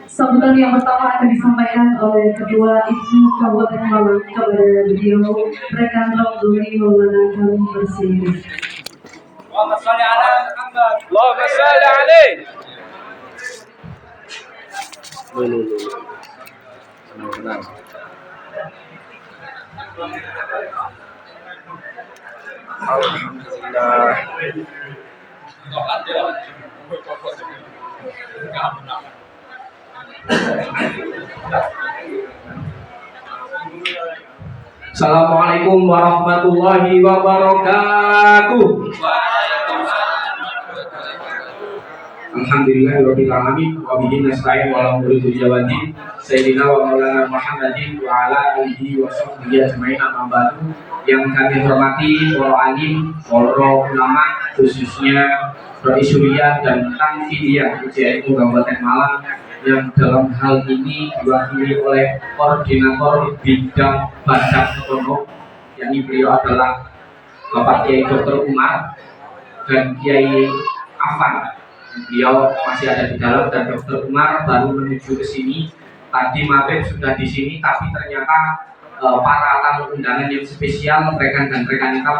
Sambutan yang pertama akan disampaikan oleh Ketua Ibnu Kabupaten Malang kepada beliau rekan Doni Maulana kami bersini. Allahumma sholli ala Muhammad. Allahumma sholli alaihi. Assalamualaikum warahmatullahi wabarakatuh. Alhamdulillahirabbil alamin wa bihi nasta'in wa ala umuri dunyawati sayyidina wa maulana Muhammadin wa ala alihi wa sahbihi ajmain amma ba'du. Yang kami hormati para alim, para ulama, khususnya Dai Suriah dan Tanfidiyah UJNU Kabupaten Malang yang dalam hal ini diwakili oleh koordinator bidang badan ekonomi, yakni beliau adalah Bapak Kiai Dr. Umar dan Kiai Afan. Beliau masih ada di dalam dan Dr. Umar baru menuju ke sini. Tadi maghrib sudah di sini, tapi ternyata para tamu undangan yang spesial rekan dan rekan kita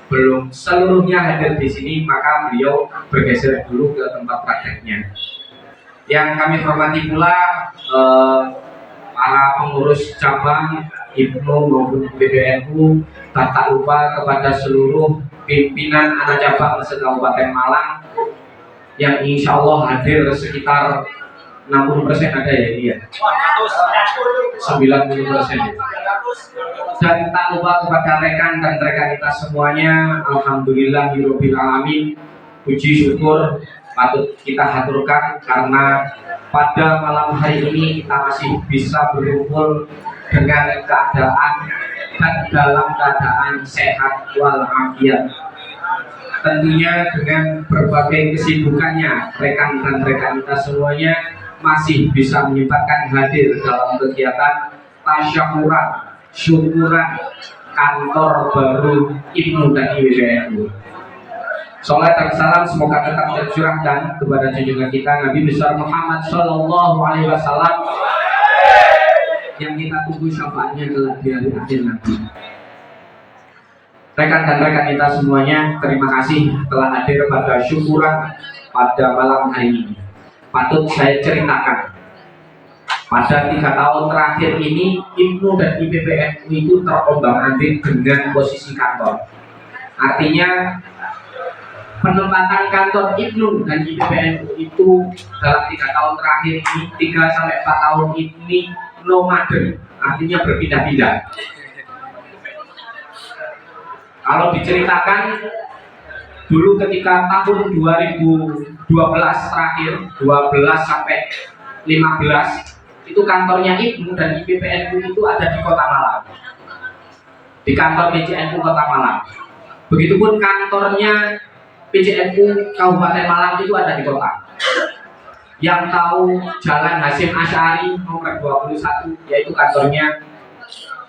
belum seluruhnya hadir di sini, maka beliau bergeser dulu ke tempat prakteknya. Yang kami hormati pula para pengurus cabang Ibnu maupun PBNU, tak lupa kepada seluruh pimpinan anak cabang se-Kabupaten Malang yang insya Allah hadir sekitar 60% ada ya ini ya, 90%. Dan tak lupa kepada rekan dan rekan kita semuanya, alhamdulillahirabbil alamin, puji syukur patut kita haturkan karena pada malam hari ini kita masih bisa berkumpul dengan keadaan dan dalam keadaan sehat walafiat. Tentunya dengan berbagai kesibukannya, rekan dan rekan kita semuanya masih bisa menyempatkan hadir dalam kegiatan tasyakuran, syukuran kantor baru Ibnu dan IWBNU. Salat dan salam semoga tetap tercurahkan kepada junjungan kita Nabi besar Muhammad Sallallahu Alaihi Wasallam yang kita tunggu syafaatnya kelak di hari akhir nanti. Rekan dan rekan kita semuanya, terima kasih telah hadir pada syukuran pada malam hari ini. Patut saya ceritakan, pada 3 tahun terakhir ini Ibnu dan IPPNU itu terombang-ambing dengan posisi kantor. Artinya penempatan kantor Ibnu dan IPPNU itu dalam 3 tahun terakhir ini, 3-4 tahun ini nomaden, artinya berpindah-pindah. Kalau diceritakan dulu ketika tahun 2012 terakhir, 12 sampai 15 itu kantornya Ibnu dan IPPNU itu ada di Kota Malang, di kantor PJNU Kota Malang. Begitupun kantornya PJNU Kabupaten Malang itu ada di kota. Yang tahu Jalan Hasyim Asy'ari nomor 21, yaitu kantornya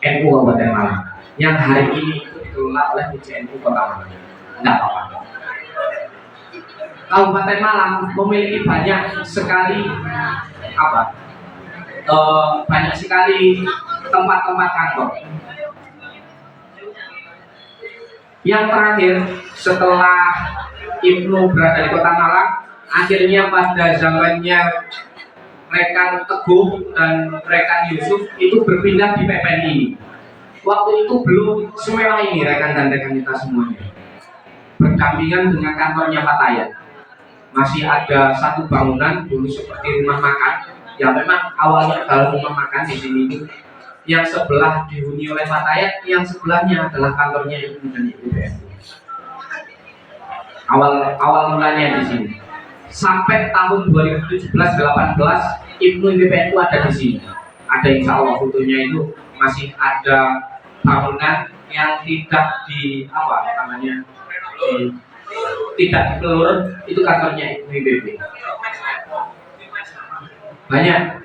NU Kabupaten Malang, yang hari ini itu dikelola oleh PJNU Kota Malang. Tidak apa-apa. Kabupaten Malang memiliki banyak sekali banyak sekali tempat-tempat kantor. Yang terakhir setelah Ibnu berada di Kota Malang, akhirnya pada zamannya rekan Teguh dan rekan Yusuf itu berpindah di PPNI. Waktu itu belum semewah ini rekan dan rekan kita semuanya, berdampingan dengan kantornya Fatayat. Masih ada satu bangunan dulu seperti rumah makan, yang memang awalnya adalah rumah makan di sini itu, yang sebelah dihuni oleh Fatayat, yang sebelahnya adalah kantornya Ibnu dan IPPNU. Awal mulanya di sini. Sampai tahun 2017-18 Ibnu IPPNU ada di sini. Ada insya Allah fotonya itu masih ada bangunan yang tidak tidak dipelur, itu kantornya Ibnu IPP. Banyak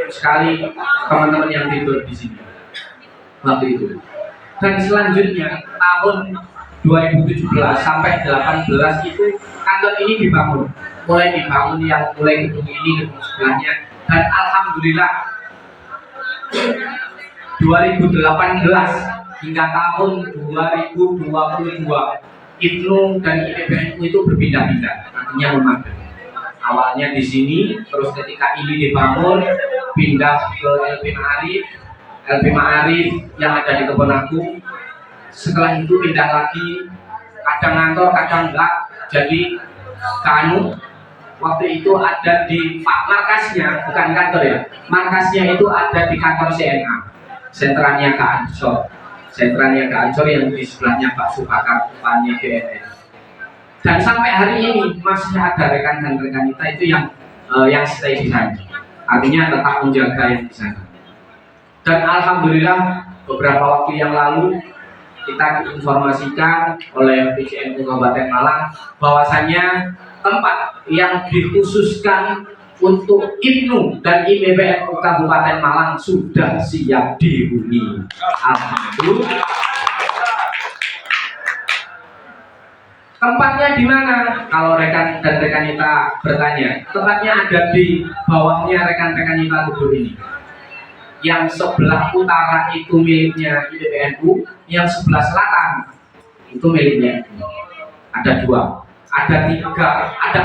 sekali teman-teman yang tidur di sini waktu itu. Dan selanjutnya tahun 2017 sampai 18 itu kantor ini dibangun mulai dibangun, yang mulai gedung ini, gedung sebelahnya, dan alhamdulillah 2018 hingga tahun 2022 IPNU dan IPBNU itu berpindah-pindah, artinya memadai. Awalnya di sini, terus ketika ini dibangun, pindah ke LP Ma'arif yang ada di Kebon Agung. Setelah itu pindah lagi, kadang ngantor, kadang enggak. Jadi Kanu waktu itu ada di markasnya, bukan kantor ya, markasnya itu ada di kantor CNA, sentralnya Kak Ansor, yang di sebelahnya Pak Supakar, depannya BNN. Dan sampai hari ini masih ada rekan dan rekan kita itu yang stay di sana, artinya tetap menjaga yang di sana. Dan alhamdulillah beberapa waktu yang lalu kita diinformasikan oleh PCNU Kabupaten Malang bahwasannya tempat yang dikhususkan untuk IPNU dan IPBNU Kabupaten Malang sudah siap dihuni. Alhamdulillah. Tempatnya di mana? Kalau rekan dan rekan kita bertanya, tempatnya ada di bawahnya rekan-rekan kita duduk ini. Yang sebelah utara itu miliknya IPBNU, yang sebelah selatan itu miliknya. Ada dua, ada tiga, ada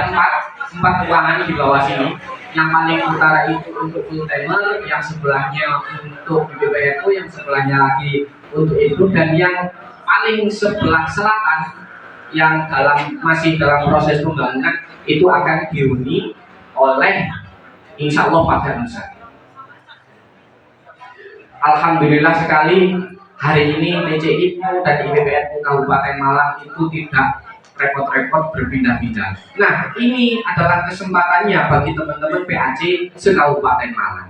empat ruangan di bawah sini. Yang paling utara itu untuk full timer, yang sebelahnya untuk IPBNU, yang sebelahnya lagi untuk itu, dan yang paling sebelah selatan yang masih dalam proses pembangunan itu akan dihuni oleh insya Allah pada lusa. Alhamdulillah sekali hari ini PCIPNU dan IPBNU Kabupaten Malang itu tidak repot-repot berpindah-pindah. Nah, ini adalah kesempatannya bagi teman-teman PAC se-Kabupaten Malang.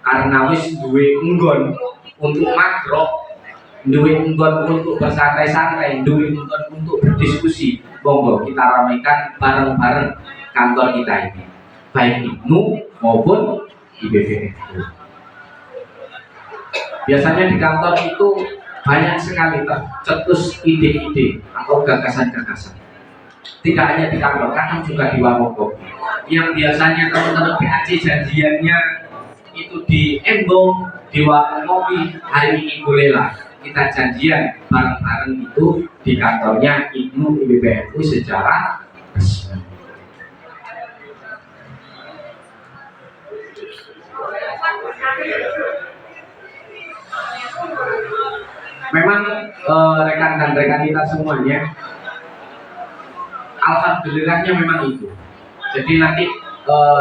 Karena wis duwe nggon untuk makro, duwe nggon untuk bersantai-santai, duwe nggon untuk berdiskusi, monggo kita ramaikan bareng-bareng kantor kita ini, baik IPNU maupun IPBNU. Biasanya di kantor itu banyak sekali tercetus ide-ide atau gagasan-gagasan. Tidak hanya di kantor, kadang juga di warung kopi. Yang biasanya teman-teman PAC janjiannya itu di Embong, di warung kopi, hari ini bolehlah kita janjian bareng-bareng itu di kantornya IPNU IPBNU secara resmi. Memang rekan dan rekan kita semuanya, alhamdulillahnya memang itu. Jadi nanti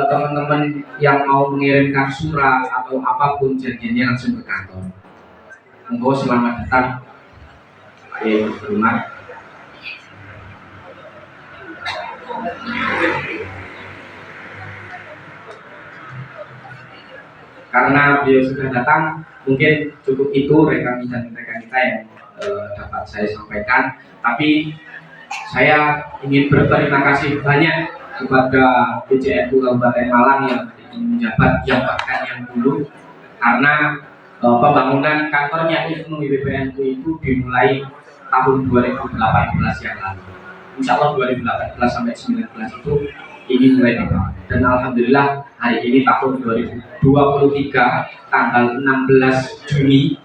teman-teman yang mau mengirimkan surat atau apapun janjiannya langsung ke kantor. Monggo selamat datang. Terima. Karena beliau sudah datang, mungkin cukup itu rekan dan rekan kita yang dapat saya sampaikan. Tapi saya ingin berterima kasih banyak kepada PCNU Kabupaten Malang yang menjabat yang bahkan yang dulu, karena pembangunan kantornya IPNU IPBNU itu dimulai tahun 2018 yang lalu. Insya Allah 2018 sampai 2019 itu ini mulai dibangun. Dan alhamdulillah hari ini tahun 2023 tanggal 16 Juni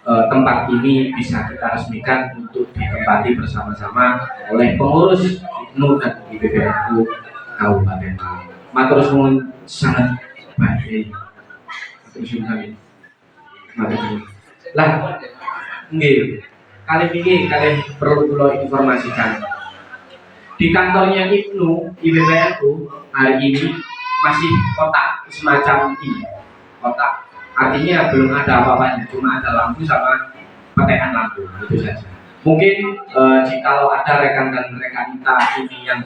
tempat ini bisa kita resmikan untuk ditempati bersama-sama oleh pengurus IPNU dan IPBNU Kabupaten Malang. Matur nuwun sangat baik. Matur nuwun. Lah, nggih. Kali ini kalian perlu informasikan. Di kantornya IPNU IPBNU hari ini masih kotak semacam ini. Kotak. Artinya belum ada apa-apanya, cuma ada lampu sama petekan lampu, itu saja. Mungkin jikalau ada rekan dan rekan kita ini yang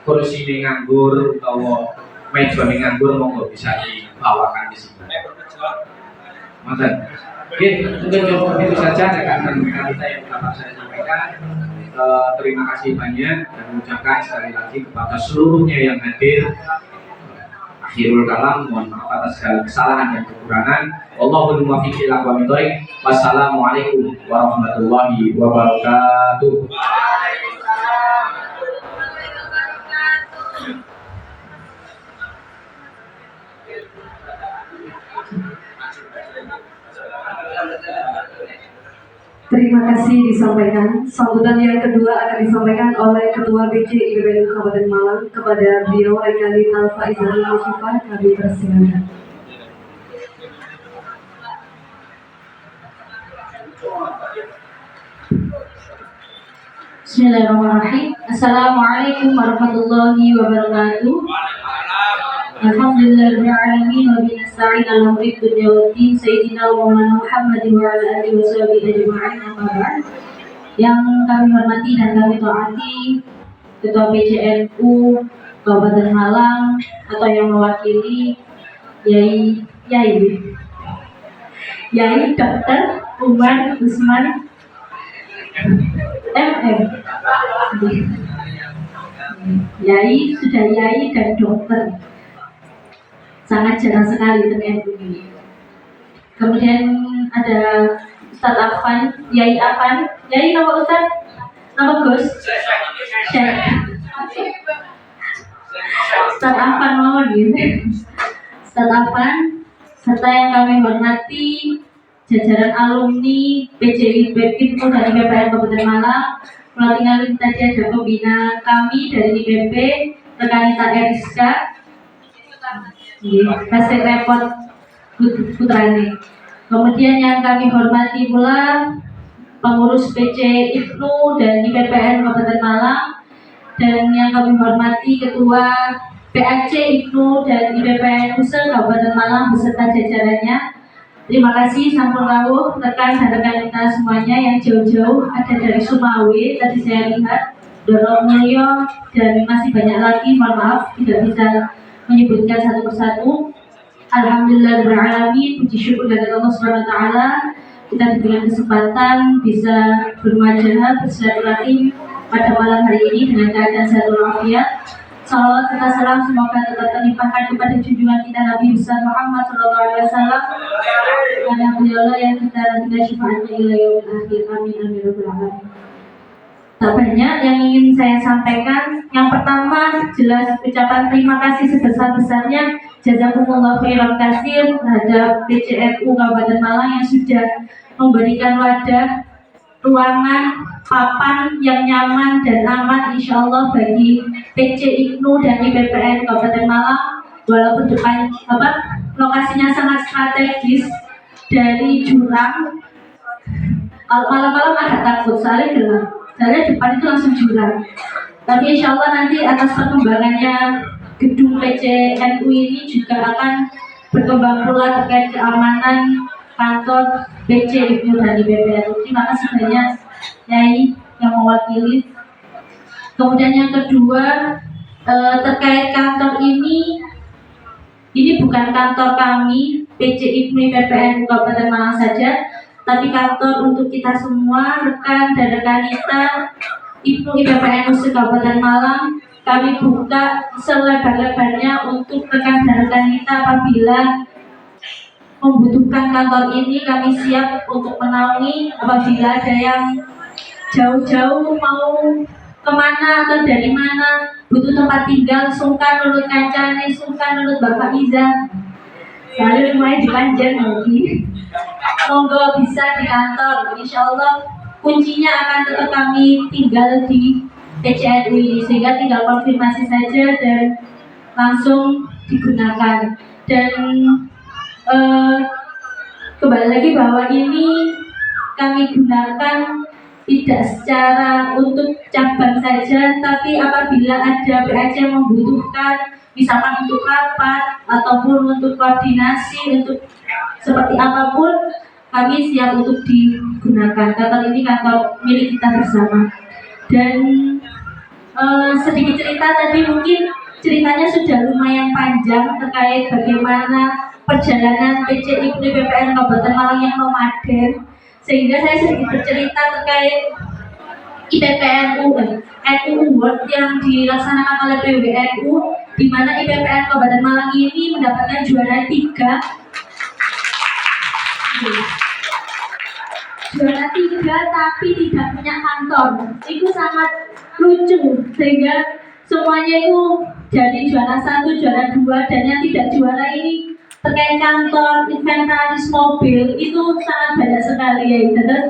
kursi ini nganggur atau meja ini nganggur, monggo bisa dibawakan di sini. Maksud, oke, mungkin cukup itu saja rekan dan rekan kita yang dapat saya sampaikan. Terima kasih banyak dan mengucapkan sekali lagi kepada seluruhnya yang hadir. Akhirul kalam, mohon maaf atas segala kesalahan dan kekurangan. Wallahul muwaffiq ila aqwamit thoriq. Wassalamualaikum warahmatullahi wabarakatuh. Terima kasih disampaikan. Sambutan yang kedua akan disampaikan oleh Ketua BC IPBN Kabupaten Malang kepada beliau Rekali Faizal Musifah. Kami persilakan. Bismillahirrahmanirrahim. Assalamualaikum warahmatullahi wabarakatuh. Alhamdulillahirrahmanirrahim. Wa binasta'in ala umri dunya waddin. Sayyidina wa maulana Muhammadin wa ala alihi wa sahbihi ajma'in. Amma ba'd. Yang kami hormati dan kami taati Ketua PCNU Kabupaten Malang atau yang mewakili Yai Dr. Umar Usman MM. Yai sudah Yai dan dokter, sangat jarang sekali terkait ini. Kemudian ada Ustadz Afan, Yai Afan, Yai nama Ustadz, nama Gus, Syekh. Ustadz Afan mohon gitu. Ustadz Afan, serta yang kami hormati jajaran alumni PJI IPB dan IPPN Kabupaten Malang. Melalui tadi ada pembina kami dari IPB, Rekanita Eriska, Kasih Repot Putrani. Kemudian yang kami hormati pula pengurus PC IPNU dan IPPN Kabupaten Malang, dan yang kami hormati Ketua PAC IPNU dan IPPN Unsur Kabupaten Malang beserta jajarannya. Terima kasih sampun rawuh rekan dan rekan kita semuanya yang jauh-jauh ada dari Sumawe, tadi saya lihat Dorong Mulyo, dan masih banyak lagi, mohon maaf tidak bisa menyebutkan satu persatu. Alhamdulillahirrahmanirrahim, puji syukur dari Allah SWT, kita diberikan kesempatan bisa bermuajahah bersilaturahim pada malam hari ini dengan keadaan sehat walafiat. Salawat serta salam semoga tetap terlimpahkan kepada junjungan kita Nabi besar Muhammad SAW, karena beliau yang kita nantikan syafaatnya ila yaumil akhir. Amin amin ya rabbal alamin. Tak banyak yang ingin saya sampaikan. Yang pertama jelas ucapan terima kasih sebesar-besarnya jazakumullah khairan katsir terhadap PCNU Kabupaten Malang yang sudah memberikan wadah, ruangan, papan yang nyaman dan aman insya Allah bagi PC IPNU dan IPPN Kabupaten Malang. Walaupun depan lokasinya sangat strategis dari jurang, malam-malam agak takut soalnya gelap, soalnya depan itu langsung jurang. Tapi insya Allah nanti atas perkembangannya gedung PCNU ini juga akan berkembang pula terkait keamanan kantor PC IPNU dan IPPN. Terima kasih banyak Yai yang mewakili. Kemudian yang kedua terkait kantor ini bukan kantor kami PC IPNU IPPN Kabupaten Malang saja, tapi kantor untuk kita semua, rekan dan rekanita IPNU IPPN Kabupaten Malang. Kami buka selebar-lebarnya untuk rekan dan rekanita apabila membutuhkan kantor ini. Kami siap untuk menaungi apabila ada yang jauh-jauh mau kemana atau dari mana butuh tempat tinggal, sungkan nurut kancane, sungkan nurut Bapak Iza, lalu semuanya dipanjang lagi, monggo bisa di kantor. Insya Allah kuncinya akan tetap kami tinggal di PCNU ini, sehingga tinggal konfirmasi saja dan langsung digunakan. Dan kembali lagi bahwa ini kami gunakan tidak secara untuk cabang saja, tapi apabila ada PAC yang membutuhkan, misalkan untuk rapat ataupun untuk koordinasi, untuk seperti apapun, kami siap untuk digunakan. Kantor ini kantor milik kita bersama. Dan sedikit cerita tadi, mungkin ceritanya sudah lumayan panjang terkait bagaimana perjalanan PC IPNU IPPN Kabupaten Malang yang nomaden, sehingga saya sedikit bercerita terkait IPPNU NU World yang dilaksanakan oleh PWNU, di mana IPPN Kabupaten Malang ini mendapatkan juara 3. Juara 3 tapi tidak punya kantor. Itu sangat lucu, sehingga semuanya itu dari juara 1, juara 2, dan yang tidak juara ini terkait kantor, inventaris mobil itu sangat banyak sekali ya. Terus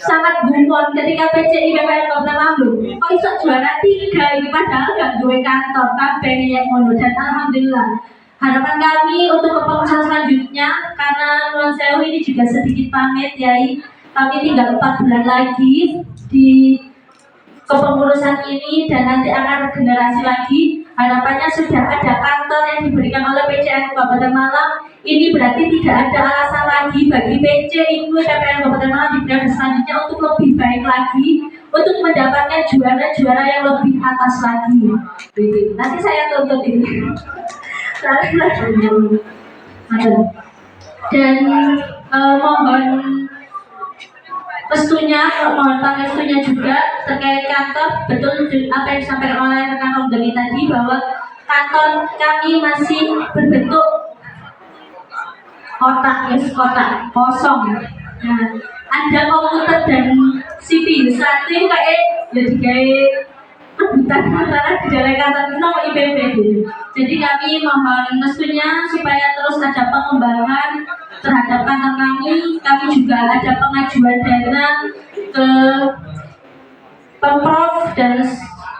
sangat gumun ketika PCI BPN Kabupaten Malang kok iso juara 3 ini padahal gak duwe kantor kabeh yang ngono. Dan alhamdulillah harapan kami untuk kepengurusan selanjutnya, karena nuwun sewu ini juga sedikit pamit Yai, kami tinggal 4 bulan lagi di kepengurusan ini dan nanti akan regenerasi lagi. Harapannya sudah ada kantor yang diberikan oleh PCN Kabupaten Malang. Ini berarti tidak ada alasan lagi bagi PC Ibnu PPN Kabupaten Malang di periode selanjutnya untuk lebih baik lagi, untuk mendapatkan juara-juara yang lebih atas lagi. Nanti saya tuntut ini. Dan mohon restunya juga terkait kantor. Betul apa yang disampaikan oleh rekan Romdani tadi, bahwa kantor kami masih berbentuk kotak kosong. Nah, ada komputer dan CPU satu itu kayak jadi rebutan antara di dalam kantor itu sama IPB gitu. Jadi kami mohon restunya supaya terus ada pengembangan terhadap kantor kami. Kami juga ada pengajuan dana ke Pemprov dan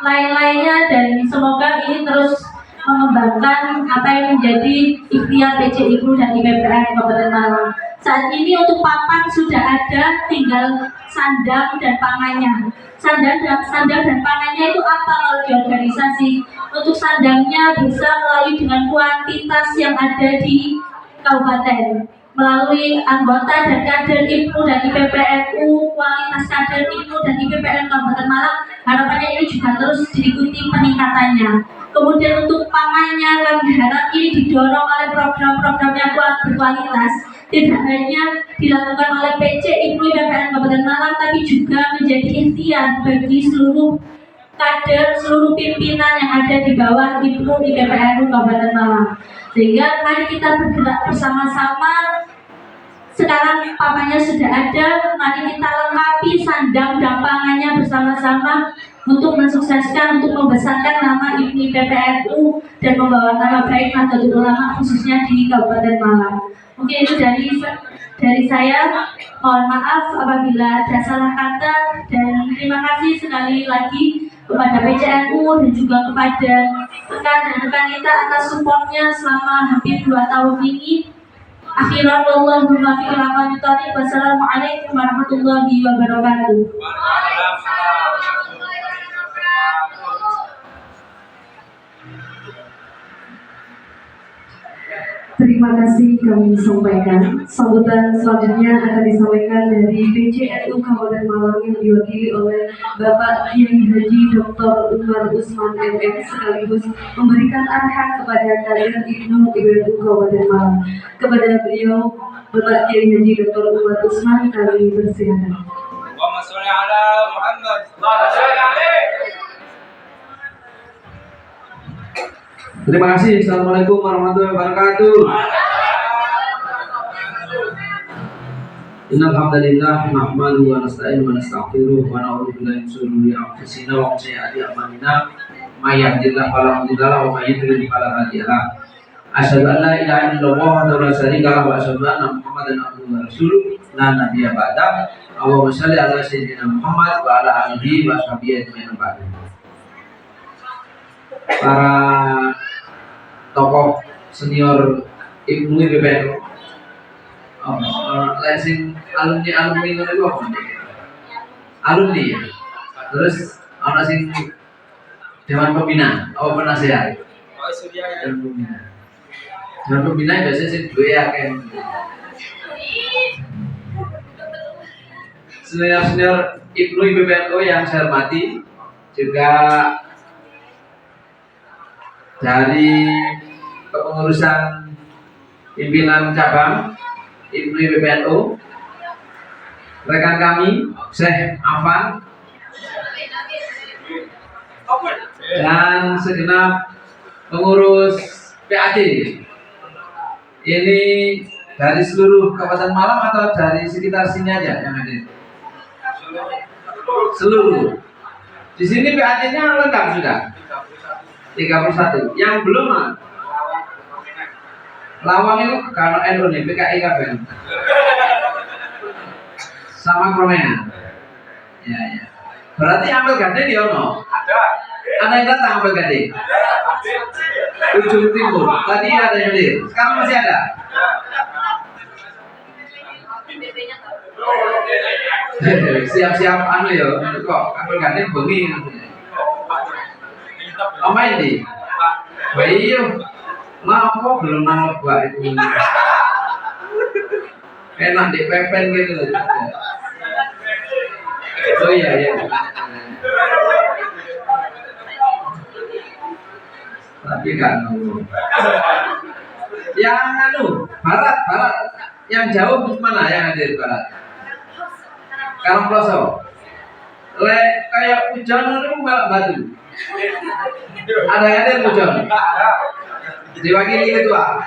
lain-lainnya, dan semoga ini terus mengembangkan apa yang menjadi ikhtiar PC Ibnu dan IPPN Kabupaten Malang. Saat ini untuk papan sudah ada, tinggal sandang dan pangannya. Sandang dan pangannya itu apa kalau di organisasi? Untuk sandangnya bisa melalui dengan kuantitas yang ada di kabupaten, melalui anggota dan kader IPNU dan IPPNU, kualitas kader IPNU dan IPPN Kabupaten Malang. Harapannya ini juga terus diikuti peningkatannya. Kemudian untuk pangannya, kami harap ini didorong oleh program-program yang berkualitas, tidak hanya dilakukan oleh PC IPNU IPPN Kabupaten Malang, tapi juga menjadi ikhtiar bagi seluruh kader, seluruh pimpinan yang ada di bawah IPNU IPPN Kabupaten Malang. Sehingga mari kita bergerak bersama-sama. Sekarang papannya sudah ada, mari kita lengkapi sandang dan pangannya bersama-sama untuk mensukseskan, untuk membesarkan nama IPNU PPNU dan membawa nama baik Nahdlatul Ulama khususnya di Kabupaten Malang. Mungkin itu dari saya. Mohon maaf apabila ada salah kata, dan terima kasih sekali lagi kepada PCNU dan juga kepada rekan dan rekan kita atas supportnya selama hampir 2 tahun ini. Akhiran wallahul muwaffiq ila aqwamit thoriq. Wassalamualaikum warahmatullahi wabarakatuh. Terima kasih kami sampaikan. Sambutan selanjutnya akan disampaikan dari PCNU Kabupaten Malang yang diwakili oleh Bapak Kiai Haji Dr. Umar Usman MM, sekaligus memberikan arahan kepada kader IPNU IPPN Kabupaten Malang. Kepada beliau, Bapak Kiai Haji Dr. Umar Usman, kami persilakan. Allahumma sholli ala Muhammad. Allahumma sholli alaihi. Terima kasih. Assalamualaikum warahmatullahi wabarakatuh. Innal hamdalillah nahmaduhu wa nasta'inuhu wa nastaghfiruh wa na'udzu billahi min shururi anfusina wa min sayyiati a'malina. May yahdihillahu fala mudilla lahu wa may yudlil fala hadiya lahu. Asyhadu an la ilaha illallah wahdahu la syarika lahu wa asyhadu anna Muhammadan abduhu wa rasuluh la nabiyya ba'dahu. Allahumma shalli ala sayyidina Muhammad wa ala alihi wa sahbihi ajmain. Para tokoh senior IPNU IPPN, lesing alumni itu apa? Alumni ya. Terus ana sing dewan pembina, penasehat. Dewan pembina. Dewan pembina biasanya sing duwe akeh. Senior IPNU IPPN yang saya hormati, juga dari kepengurusan pimpinan cabang IPNU IPPNU, rekan kami Syekh Afan dan segenap pengurus PAD. Ini dari seluruh Kabupaten Malang atau dari sekitar sini aja yang hadir? Seluruh. Di sini PAD-nya lengkap sudah. 31. Yang belum mah Lawang itu kalau NU nih PKI kabeh. Sama Kromean. Ya ya. Berarti Ampel Gading ya ono. Ada yang datang Ampel Gading. Ujung timur. Tadi ada yang hadir. Sekarang masih ada. Siap-siap anu ya. Kok Ampel Gading bengi. Main di. Bayi Lapo belum nangkep itu. Enak di pepen gitu. Oh iya ya. Tapi kan yang barat, yang jauh mana yang ada di barat? Karangploso. Kayak hujan itu malah batu. Ada yang ada hujan. Diwakili ketua.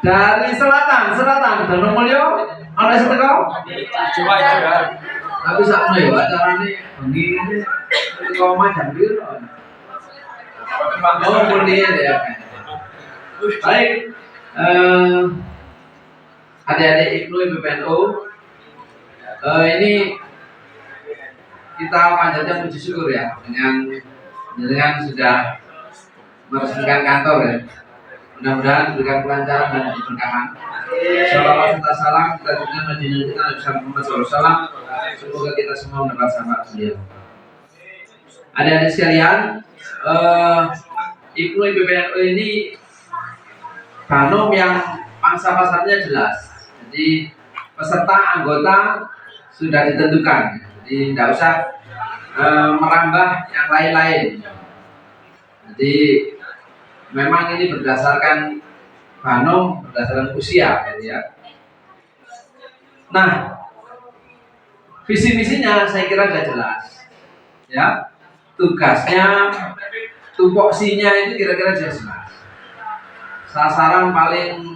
Dari selatan, Danomulyo, ada setengah. Coba. Tapi sakno ya acarane bengi ini kok macam biru. Oh, kemudian ya. Baik, adik-adik IPNU IPPNU, ini kita panjatkan puji syukur ya dengan sudah meresmikan kantor ya. Mudah-mudahan diberikan kelancaran dan keberkahan. Salawat serta salam kita juga menjadi kita Nabi Muhammad SAW. Semoga kita semua mendapat syafaat beliau. Adik-adik sekalian, IPNU IPPNU ini banom yang pangsa pasarnya jelas. Jadi peserta anggota sudah ditentukan. Jadi tidak usah merambah yang lain-lain. Jadi memang ini berdasarkan banom, berdasarkan usia, gitu ya. Nah, visi misinya saya kira sudah jelas, ya. Tugasnya, tupoksinya itu kira-kira sudah jelas. Sasaran paling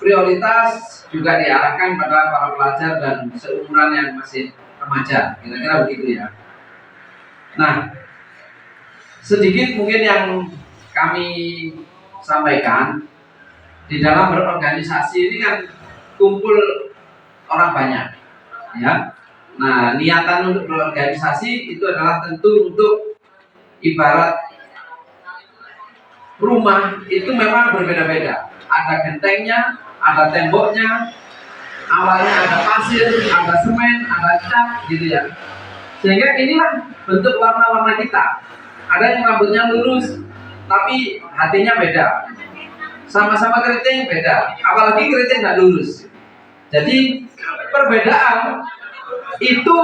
prioritas juga diarahkan pada para pelajar dan seumuran yang masih remaja, kira-kira begitu ya. Nah, sedikit mungkin yang kami sampaikan di dalam berorganisasi ini kan kumpul orang banyak, ya. Nah, niatan untuk berorganisasi itu adalah tentu untuk ibarat rumah itu memang berbeda-beda. Ada gentengnya, ada temboknya, awalnya ada pasir, ada semen, ada cat, gitu ya. Sehingga inilah bentuk warna-warna kita. Ada yang rambutnya lurus, tapi hatinya beda. Sama-sama keriting beda, apalagi keriting nggak lurus. Jadi perbedaan itu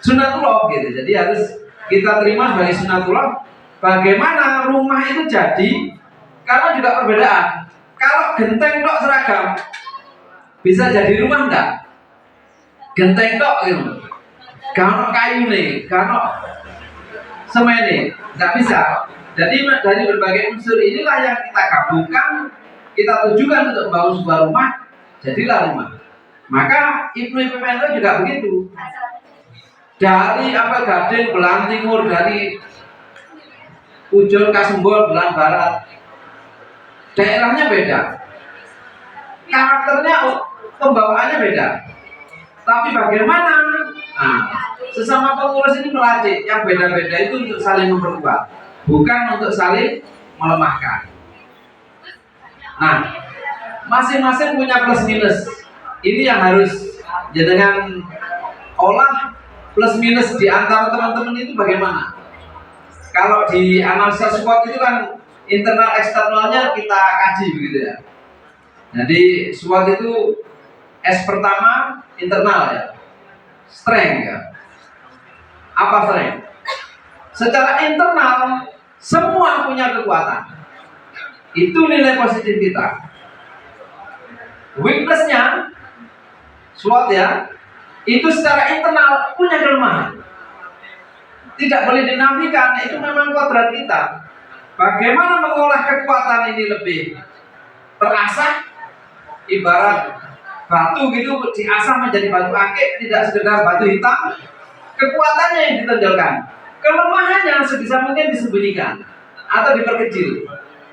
sunatullah gitu. Jadi harus kita terima sebagai sunatullah. Bagaimana rumah itu jadi karena juga perbedaan. Kalau genteng tok seragam bisa jadi rumah enggak? Genteng tok gitu. Kalau kayu nih, kalau semen nih, enggak bisa. Jadi dari berbagai unsur inilah yang kita gabungkan, kita tujukan untuk membangun sebuah rumah, jadilah rumah. Maka IPNU IPPNU juga begitu. Dari Ampel Gading belah timur, dari Ujung Kasembol belah barat, daerahnya beda, karakternya, pembawaannya beda. Tapi bagaimana? Nah, sesama pengurus ini meracik yang beda-beda itu untuk saling memperkuat, bukan untuk saling melemahkan. Nah, masing-masing punya plus minus. Ini yang harus dengan olah plus minus di antara teman-teman itu bagaimana? Kalau di analisa SWOT itu kan internal eksternalnya kita kaji begitu ya. Jadi SWOT itu S pertama internal ya, strength ya. Apa strength? Secara internal semua punya kekuatan. Itu nilai positif kita. Weaknessnya SWOT ya, itu secara internal punya kelemahan. Tidak boleh dinafikan, itu memang kodrat kita. Bagaimana mengolah kekuatan ini lebih terasah, ibarat batu gitu diasah menjadi batu akik, tidak sekedar batu hitam, kekuatannya yang ditonjolkan, kelemahannya sebisa mungkin disembunyikan atau diperkecil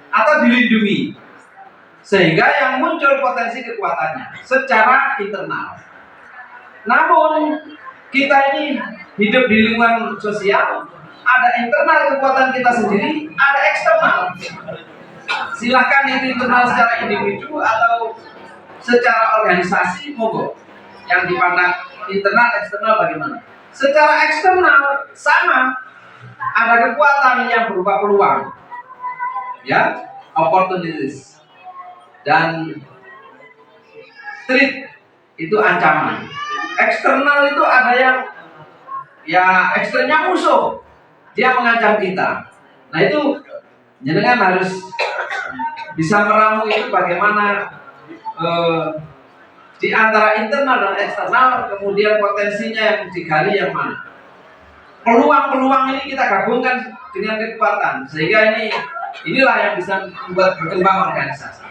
atau dilindungi, sehingga yang muncul potensi kekuatannya secara internal. Namun kita ini hidup di lingkungan sosial, ada internal kekuatan kita sendiri, ada eksternal. Silahkan itu internal secara individu atau secara organisasi, monggo. Yang dipandang internal eksternal bagaimana? Secara eksternal sama, ada kekuatan yang berupa peluang, ya, opportunities, dan threat itu ancaman. Eksternal itu ada yang ya eksternnya musuh, dia mengancam kita. Nah itu jenengan harus bisa meramu itu bagaimana di antara internal dan eksternal, kemudian potensinya yang digali yang mana. Peluang-peluang ini kita gabungkan dengan kekuatan, sehingga inilah yang bisa membuat berkembang organisasi.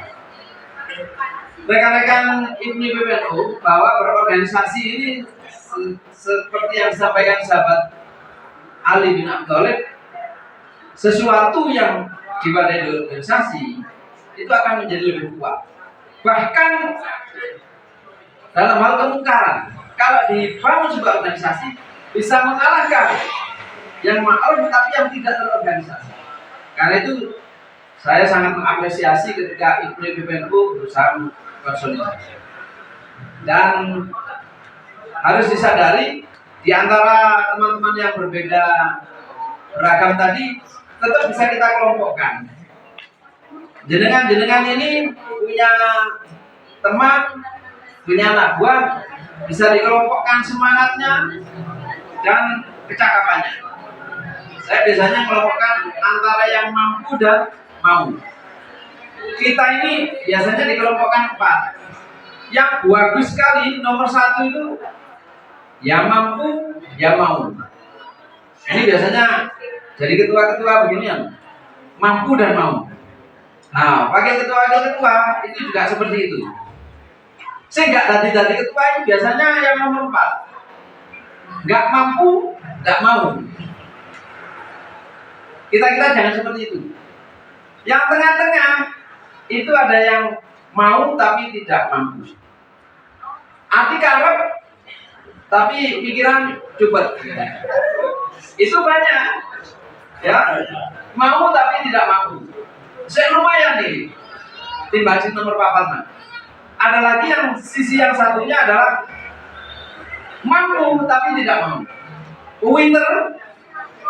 Rekan-rekan IPNI PBNU bahwa berorganisasi ini seperti yang disampaikan sahabat Ali bin Abi Thalib, sesuatu yang diwadai organisasi itu akan menjadi lebih kuat. Bahkan dalam hal kemungkaran, kalau dibangun sebuah organisasi bisa mengalahkan yang ma'ruf tapi yang tidak terorganisasi. Karena itu saya sangat mengapresiasi ketika IPNI PBNU berusaha konsolidasi. Dan harus disadari di antara teman-teman yang berbeda beragam tadi tetap bisa kita kelompokkan. Jenengan ini punya teman, punya anak buah, bisa dikelompokkan semangatnya dan kecakapannya. Saya biasanya kelompokkan antara yang mampu dan mau. Kita ini biasanya dikelompokkan 4. Yang bagus sekali nomor 1 itu yang mampu, yang mau. Ini biasanya jadi ketua-ketua beginian, mampu dan mau. Nah, pakai ketua-ketua itu juga seperti itu. Saya nggak tadi ketua itu biasanya yang nomor 4, nggak mampu, nggak mau. Kita jangan seperti itu. Yang tengah-tengah itu ada yang mau tapi tidak mampu. Hati karep tapi pikiran cupet. Itu banyak. Ya, mau tapi tidak mampu. Saya lumayan nih. Timbasin nomor 4. Ada lagi yang sisi yang satunya adalah mampu tapi tidak mau. Winner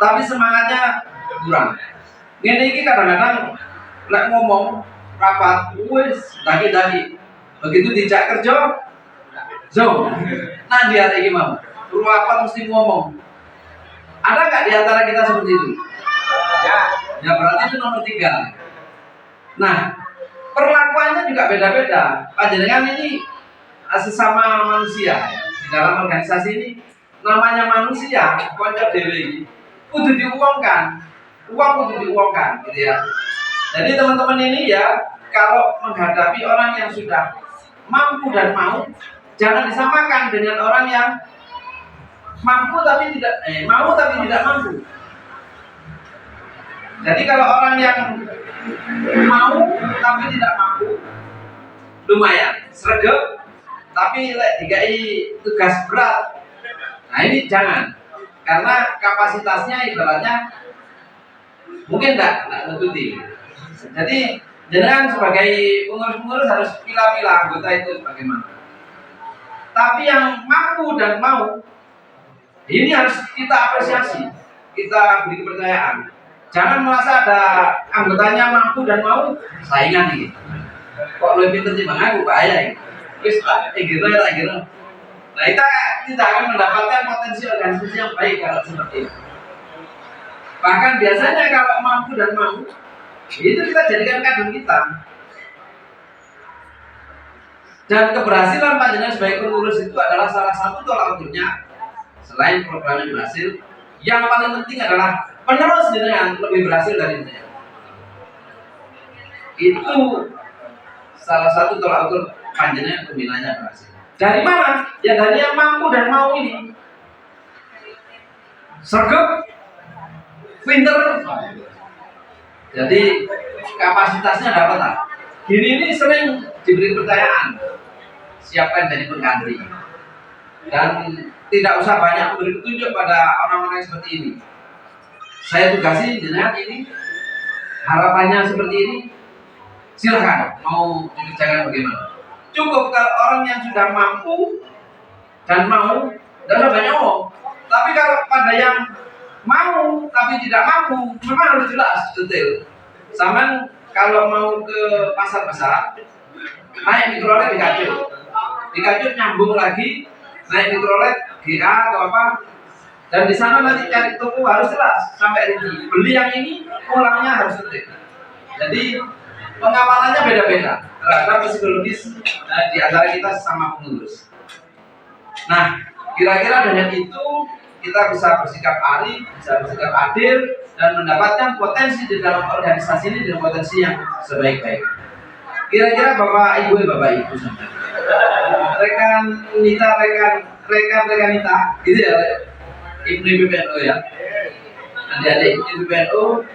tapi semangatnya kurang. Ini kadang-kadang lek ngomong rapat, wis dagi-dagi. Begitu dijak kerja, zo. Nah dia lagi mau. Rapat mesti ngomong. Ada nggak di antara kita seperti itu? Ya berarti itu nomor 3. Nah, perlakuannya juga beda-beda. Panjenengan ini sesama manusia. Di dalam organisasi ini namanya manusia, kocok dewe. Kudu diuangkan. Uang kudu diuangkan, gitu ya. Jadi teman-teman ini ya, kalau menghadapi orang yang sudah mampu dan mau, jangan disamakan dengan orang yang mampu tapi tidak mau tapi tidak mampu. Jadi kalau orang yang mau tapi tidak mampu, lumayan, sregep, tapi dikai tugas berat. Nah ini jangan, karena kapasitasnya ibaratnya mungkin tidak nututi. Jadi jenengan sebagai pengurus-pengurus harus pilih-pilih anggota itu bagaimana. Tapi yang mampu dan mau ini harus kita apresiasi, kita beri kepercayaan. Jangan merasa ada anggotanya mampu dan mau saingan nih. Kok lebih pintar timbang aku, bahaya ini. Wis gitu. Nah kita tidak akan mendapatkan potensi organisasi yang baik kalau seperti itu. Bahkan biasanya kalau mampu dan mau itu kita jadikan kader kita. Dan keberhasilan panjenengan sebagai pengurus itu adalah salah satu tolak ukurnya. Selain programnya berhasil, yang paling penting adalah penerus jenengan lebih berhasil dari saya. Itu salah satu tolak ukur panjenengan pembinanya berhasil. Dari mana? Ya dari yang mampu dan mau ini. sergap, pinter. Jadi kapasitasnya dapat tak? Ini sering diberi pertanyaan, siapa yang jadi pengganti? Dan tidak usah banyak memberi petunjuk pada orang-orang seperti ini. Saya tugasi dengan ini, harapannya seperti ini. Silahkan mau dikerjakan bagaimana. Cukup kalau orang yang sudah mampu dan mau, tidak usah banyak ngomong. Tapi kalau pada yang mau tapi tidak mampu, memang harus jelas detail. Sama kalau mau ke pasar besar, naik mikrolet di kajut nyambung lagi, naik mikrolet GA atau apa, dan di sana nanti cari toko harus jelas sampai rinci. Beli yang ini, pulangnya harus detail. Jadi pengawalannya beda-beda terhadap psikologis di antara kita sama pengurus. Nah, kira-kira dengan itu kita bisa bersikap adil, bisa bersikap adil, dan mendapatkan potensi di dalam organisasi ini dengan potensi yang sebaik-baik. Kira-kira Bapak Ibu sampai rekan Nita, gitu ya, Ibnu PBNU ya, adik-adik Ibnu PBNU,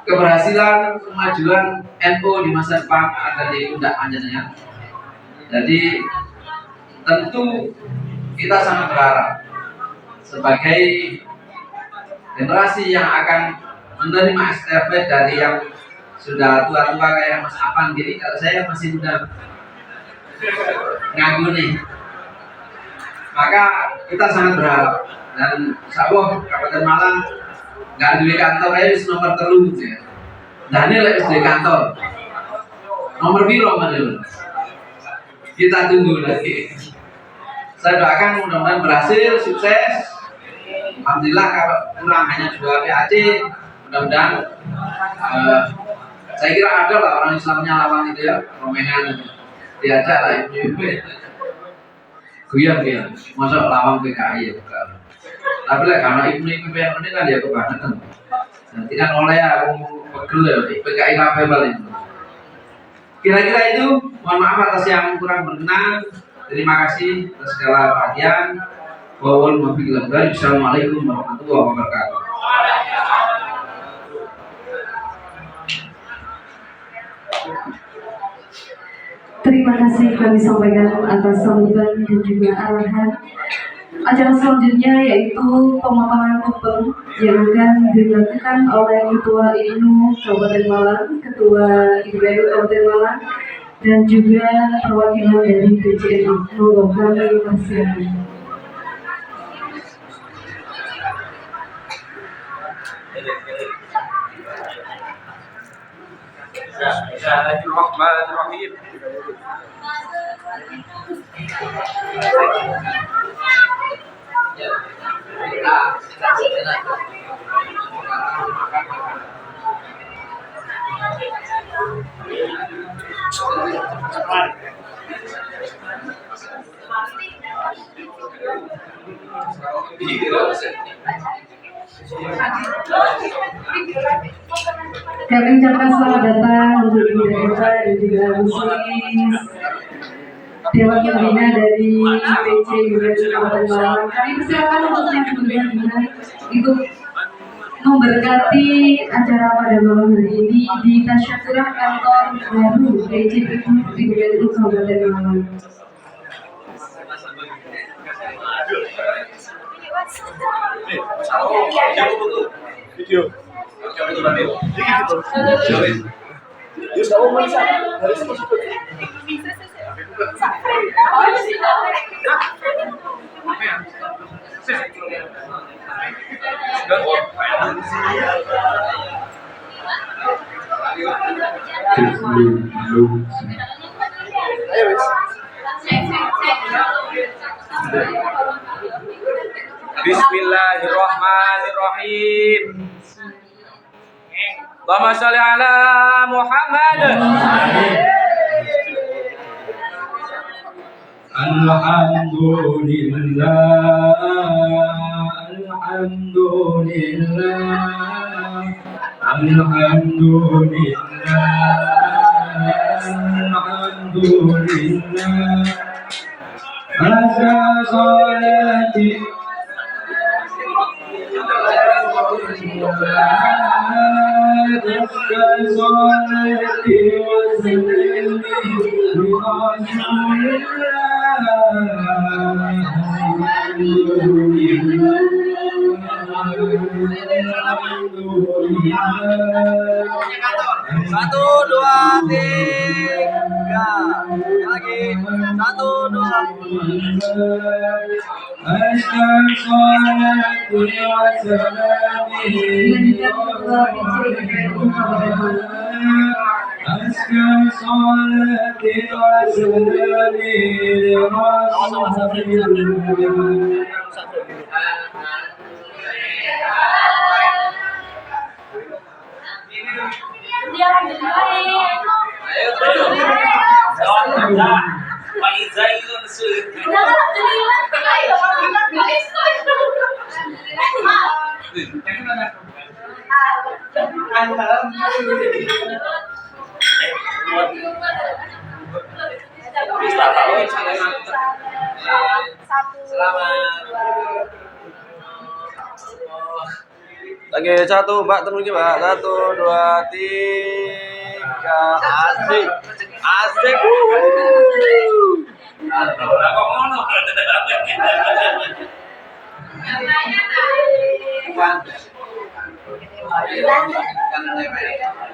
keberhasilan kemajuan NU di masa depan ada di pundak panjenengan. Jadi tentu kita sangat berharap sebagai generasi yang akan menerima estafet dari yang sudah tua-tua kayak Mas Apan gini. Kalau saya masih muda ngaku nih, maka kita sangat berharap, dan insya Allah Kabupaten Malang nggak ada kantor aja nomor telu ya. Nah ini lagi di kantor nomor biru mana, kita tunggu lagi. Saya doakan mudah-mudahan berhasil, sukses. Alhamdulillah kalau kurang hanya 2 PAC, mudah-mudahan saya kira ada lah orang Islamnya lawang itu ya, rombongan diajak lah ibu-ibu. Guyon, masuk lawang PKI ya bukan. Tapi lah karena ibu-ibu yang ini kan ya kebangetan. Nanti kan oleh aku pegel ya, PKI apa balik. Kira-kira itu, mohon maaf atas yang kurang berkenan. Terima kasih atas segala perhatian. Wassalamualaikum warahmatullahi wabarakatuh. Terima kasih kami sampaikan atas sambutan dan juga arahan. Acara selanjutnya yaitu pemotongan tumpeng yang akan dilakukan oleh Ketua IPNU Kabupaten Malang, Ketua IPNU Kabupaten Malang, dan juga perwakilan dari PCNU. Monggo kami persilakan. Bismillahirrahmanirrahim. Kami ucapkan selamat datang untuk Ibu Desa dan juga Musis Dewan Pembina dari PC Universitas Kabupaten Malang. Kami persilakan untuk yang berbeda ikut memberkati acara pada malam hari ini di tasyakuran kantor baru PC Universitas Kabupaten Malang. Video. Bismillahirrahmanirrahim. Allahumma sholli ala Muhammad. Alhamdulillah. Satu, dua, tiga. Lagi. Satu, dua. Dilanjutkan ketua PCNU Kabupaten Malang. Ayo terus. Pak Iza itu lagi satu mbak terus mbak 1 2 3 asik asik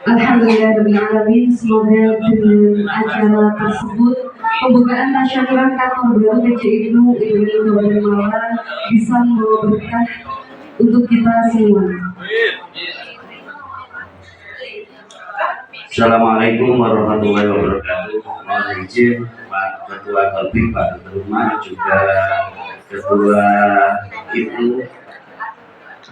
Alhamdulillahirrahmanirrahim. Semoga dengan acara tersebut pembukaan tasyakuran kantor baru PCNU Kabupaten Malang bisa membawa berkah untuk kita semua. Assalamualaikum warahmatullahi wabarakatuh. Mohon izin Pak Ketua Kolbik, Pak Ketua Rumah, juga Ketua Ibu,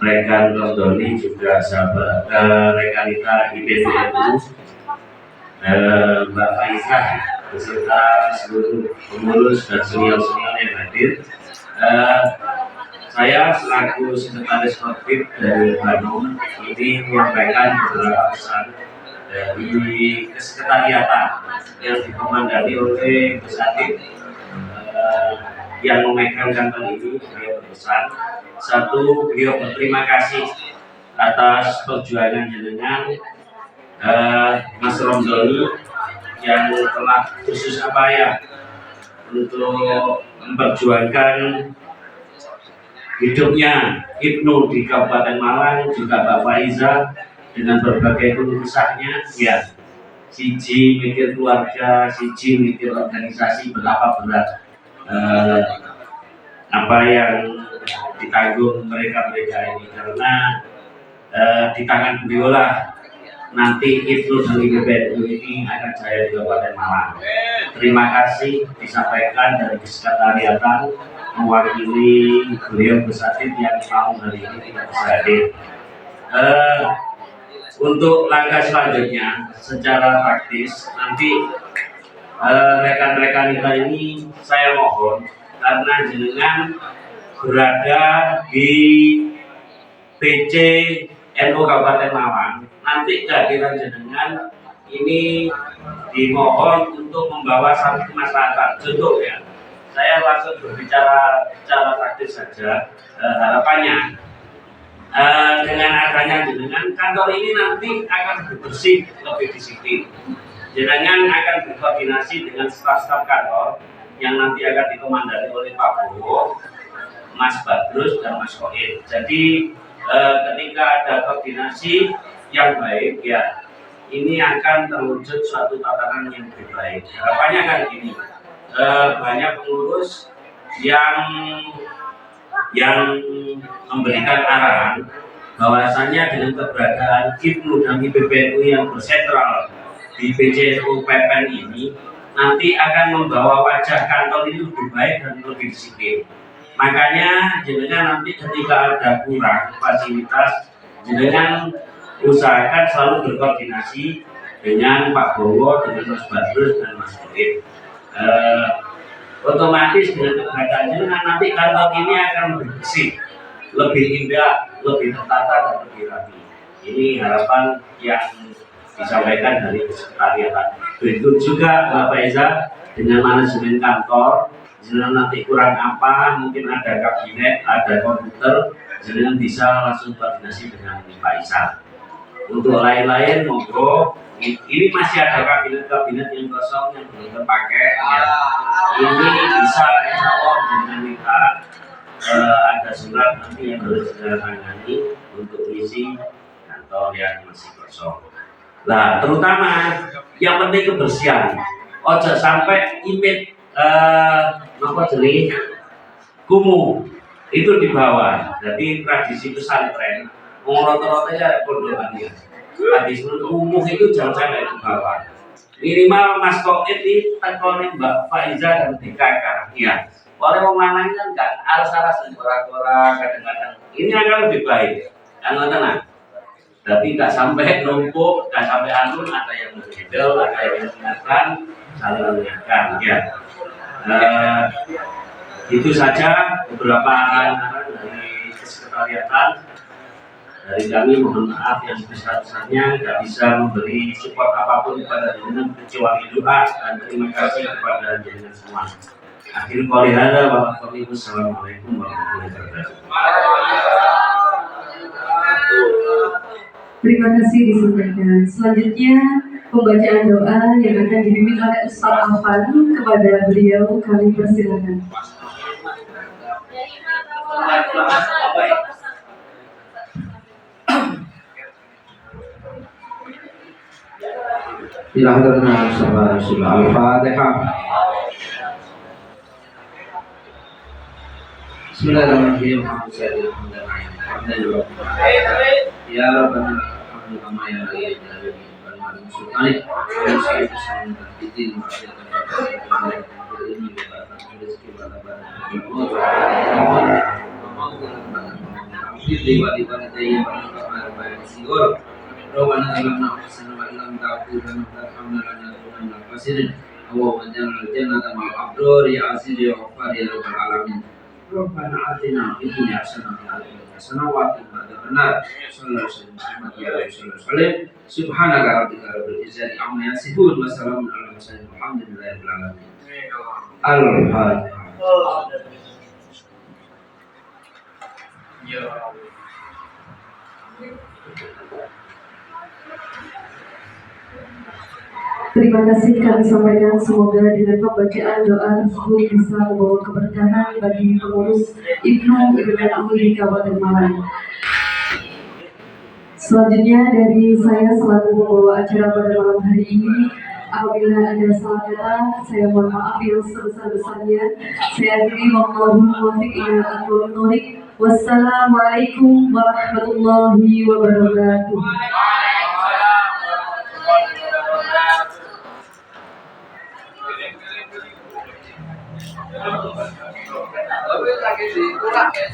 rekan Rondoni, juga sahabat rekanita IPBNU, Mbak Faizah, beserta seluruh pengurus dan senior-senior yang hadir. Saya selaku Sekretaris Kolbik dari Bandung ini menyampaikan beberapa pesan dari kesekretariatan yang dikomandani oleh Kesatid yang memegang kantor ini. Beliau berpesan, satu, beliau berterima kasih atas perjuangan jenengan Mas Romdoni yang telah khusus upaya untuk memperjuangkan hidupnya Ibnu di Kabupaten Malang, juga Mbak Faiza dengan berbagai keluh kesahnya. Ya, siji mikir keluarga, siji mikir organisasi, betapa berat apa yang ditanggung mereka ini, karena di tangan beliau lah nanti Ibnu dari PBNU ini akan jaya di Kabupaten Malang. Terima kasih disampaikan dari Sekretariatan mewakili beliau Besatid yang mau hari ini tidak bisa hadir. Untuk langkah selanjutnya secara praktis nanti rekan-rekan kita ini saya mohon, karena jenengan berada di PC NU Kabupaten Malang, nanti kehadiran jenengan ini dimohon untuk membawa sampai ke masyarakat. Contoh ya, saya langsung berbicara secara praktis saja. Harapannya dengan adanya jenengan, kantor ini nanti akan bersih, lebih disiplin. Jenengan akan berkoordinasi dengan staf-staf kantor yang nanti akan dikomandani oleh Pak Bowo, Mas Badrus, dan Mas Koir. Jadi ketika ada koordinasi yang baik, ya ini akan terwujud suatu tatanan yang lebih baik. Harapannya kan gini, banyak pengurus yang memberikan arahan bahwasannya dengan keberadaan Ibnu dan IPBNU yang bersentral di PCNU PPN ini nanti akan membawa wajah kantor ini lebih baik dan lebih disiplin. Makanya jenengan nanti ketika ada kurang fasilitas, jenengan usahakan selalu berkoordinasi dengan Pak Bowo, dengan Mas Badrus dan Mas Koir. Otomatis dengan keberadaan jenengan nanti kantor ini akan lebih bersih, lebih indah, lebih tertata dan lebih rapi. Ini harapan yang disampaikan dari Sekretariatan. Berikut juga Mbak Faiza dengan manajemen kantor, jenengan nanti kurang apa, mungkin ada kabinet, ada komputer, jenengan bisa langsung koordinasi dengan Pak Isa. Untuk lain-lain monggo, ini masih ada kabinet-kabinet yang kosong yang belum terpakai ya. Ini bisa insya Allah dengan minta ada surat nanti yang harus ditandatangani untuk isi kantor yang masih kosong. Nah, terutama yang penting kebersihan. Ojo sampai imit apa jenis kumuh itu di bawah. Jadi tradisi pesantren rata-rata ya pondokannya. Hadis kumuh itu jangan sampai di bawah. Minimal Mas Koit di tekonin Mbak Faiza dan DKK. Iya. Oleh orang lanang kan enggak alas-alas ora-ora kadang-kadang. Ini akan lebih baik. Jangan tenang. Tapi nggak sampai numpuk, nggak sampai anu, ada yang berbeda, ada yang mengingatkan, saling mengingatkan. Ya. Itu saja beberapa arahan dari kesekretariatan. Dari kami mohon maaf yang sebesar-besarnya tidak bisa memberi support apapun kepada jenengan kecuali doa dan terima kasih kepada jenengan semua. Akhir qouli hadza wa assalamualaikum warahmatullahi wabarakatuh. Terima kasih disampaikan. Selanjutnya pembacaan doa yang akan dibimbing oleh Ustaz Afan. Kepada beliau kami persilakan. Ila hadratina Rasulullah Al-Fatihah. Bismillahirrahmanirrahim. Alhamdulillah. Ya Rabbana alhamdu kama ya Rabbana wa sultani wa sayyid sayyidina bidin wa Rabbana atina fid dunya hasanah wa fil akhirati hasanah wa qina adzabannar. Sallallahu alaihi wasallam. Subhanaka rabbika rabbil izzati amma yasifun wa salamun alal mursalin walhamdulillahi rabbil alamin. Al-Fatihah. Terima kasih kami sampaikan, semoga dengan pembacaan doa tersebut bisa membawa keberkahan bagi pengurus Ibnu di Kabupaten Malang. Selanjutnya dari saya selaku pembawa acara pada malam hari ini, apabila ada salah kata, saya mohon maaf yang sebesar-besarnya. Saya akhiri wallahul muwaffiq ila aqwamit thoriq. Wassalamualaikum warahmatullahi wabarakatuh. Lagi di kurang ya.